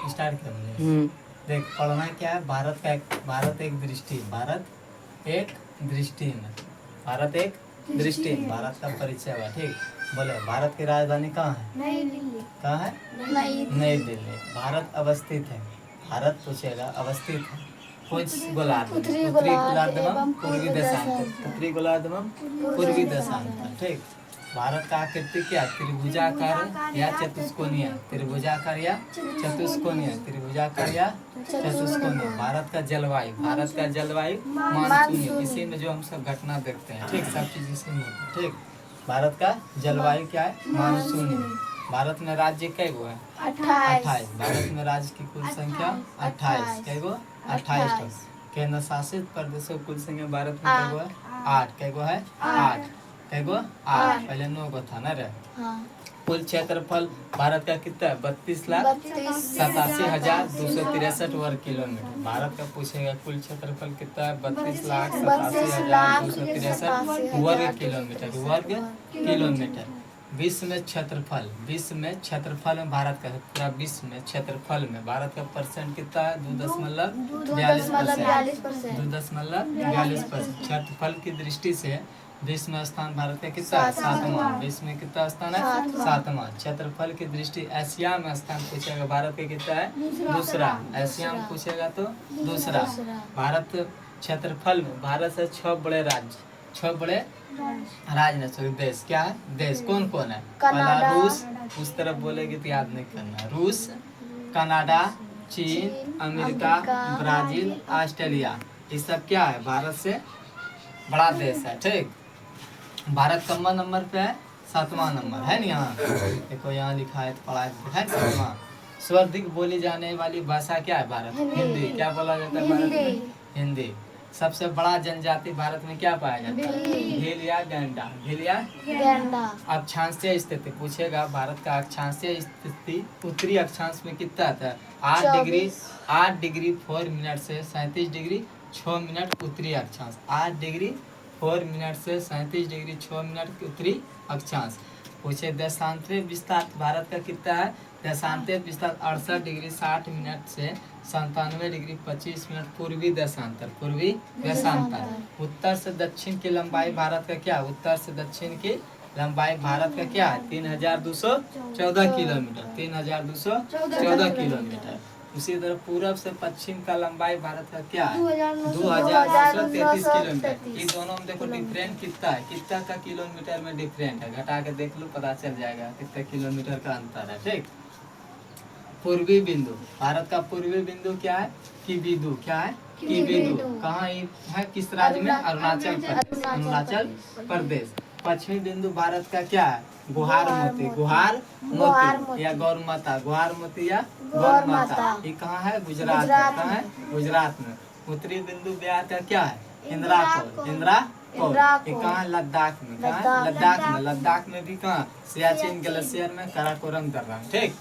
Start कर ले। देख पढ़ना क्या है, भारत एक दृष्टि, भारत एक दृष्टि में, भारत एक दृष्टि, भारत का परिचय हुआ। ठीक, बोले भारत की राजधानी कहाँ है? नई दिल्ली। कहाँ है? नई दिल्ली। भारत अवस्थित है, भारत पूछेगा अवस्थित है कुछ गोलार्ध में, उत्तरी गोलार्ध एवं पूर्वी देशांतर, उत्तरी गोलार्ध एवं पूर्वी देशांतर। ठीक, भारत का आकृति क्या? त्रिभुजाकार या चतुष्कोणीय, त्रिभुजाकार या चतुष्कोणीय, त्रिभुजाकार या चतुष्कोणीय। भारत का जलवायु, भारत का जलवायु मानसूनी, इसी में जो हम सब घटना देखते हैं। ठीक, सब चीज इसी में। ठीक, भारत का जलवायु क्या है? मानसूनी। भारत में राज्य कै गो है? 28। भारत में राज्य की कुल संख्या 28। कै गो? 28। केंद्र शासित प्रदेशों की कुल संख्या भारत में कै गो है? 8। कै गो है? 8। कै गो? 8। पहले 9 गो था ना रे। कुल क्षेत्रफल भारत का कितना है? 32,87,263 वर्ग किलोमीटर। भारत का पूछेगा कुल क्षेत्रफल कितना है? 32,87,263 वर्ग किलोमीटर, वर्ग किलोमीटर। विश्व में क्षेत्रफल, विश्व में क्षेत्रफल में भारत का पूरा विश्व में क्षेत्रफल में भारत का परसेंट कितना है? 2.42%, 2.42%। क्षेत्रफल की दृष्टि से विश्व में स्थान भारत का कितना है? 7वां। विश्व में कितना स्थान है? 7वां। क्षेत्रफल की दृष्टि एशिया में स्थान पूछेगा भारत का कितना है? दूसरा। एशिया में पूछेगा तो दूसरा। भारत क्षेत्रफल में भारत से 6 बड़े राज्य, 6 बड़े राज्य ने देश क्या है? देश कौन कौन है? पहला रूस, उस तरफ बोलेगी तो याद नहीं करना। रूस, कनाडा, चीन, अमेरिका, ब्राजील, ऑस्ट्रेलिया, ये सब क्या है? भारत से बड़ा देश है। ठीक, भारत कम्मा नंबर पे है? 7वां नंबर है ना। यहाँ देखो, यहाँ लिखा है तो पढ़ा है 7वां। सर्वाधिक बोली जाने वाली भाषा क्या है? भारत हिंदी। क्या बोला जाता है भारत में? हिंदी। सबसे बड़ा जनजाति भारत में क्या पाया जाता है? भील या गैंडा, भील या गैंडा। अक्षांशीय स्थिति पूछेगा भारत का अक्षांशीय स्थिति उत्तरी अक्षांश में कितना आता है? 8 डिग्री 4 मिनट से 37 डिग्री 6 मिनट उत्तरी अक्षांश, 8 डिग्री 4 मिनट से 37 डिग्री 6 मिनट उत्तरी अक्षांश। पूछे देशांतरीय विस्तार भारत का कितना है? देशांतरीय विस्तार 68 डिग्री 60 मिनट से 97 डिग्री 25 मिनट पूर्वी देशांतर, पूर्वी देशांतर। उत्तर से दक्षिण की लंबाई भारत का क्या? उत्तर से दक्षिण की लंबाई भारत का क्या है? 3214 किलोमीटर, 3214 किलोमीटर। उसी तरह पूरब से पश्चिम का लंबाई भारत का क्या है? 2233 किलोमीटर। इन दोनों में देखो डिफरेंट कितना है? कितना का किलोमीटर में डिफरेंट है? घटा के देख लो, पता चल जाएगा कितने किलोमीटर का अंतर है। ठीक, पूर्वी बिंदु भारत का पूर्वी बिंदु क्या है? किबिदु। क्या है? किबिदु। कहाँ है? किस राज्य में? अरुणाचल प्रदेश, अरुणाचल प्रदेश। पश्चिमी बिंदु भारत का क्या है? गुहार मोती, गुहार मोती या गौर माता, गुहार मोती या गौर माता। ये कहाँ है? गुजरात में। कहाँ है? गुजरात में। उत्तरी बिंदु बिहार का क्या है? इंदिरा कौल, इंदिरा कौल। ये कहाँ है? लद्दाख में। कहाँ है? लद्दाख में। लद्दाख में भी कहाँ? सियाचिन ग्लेशियर में काराकोरम कर रहा है। ठीक।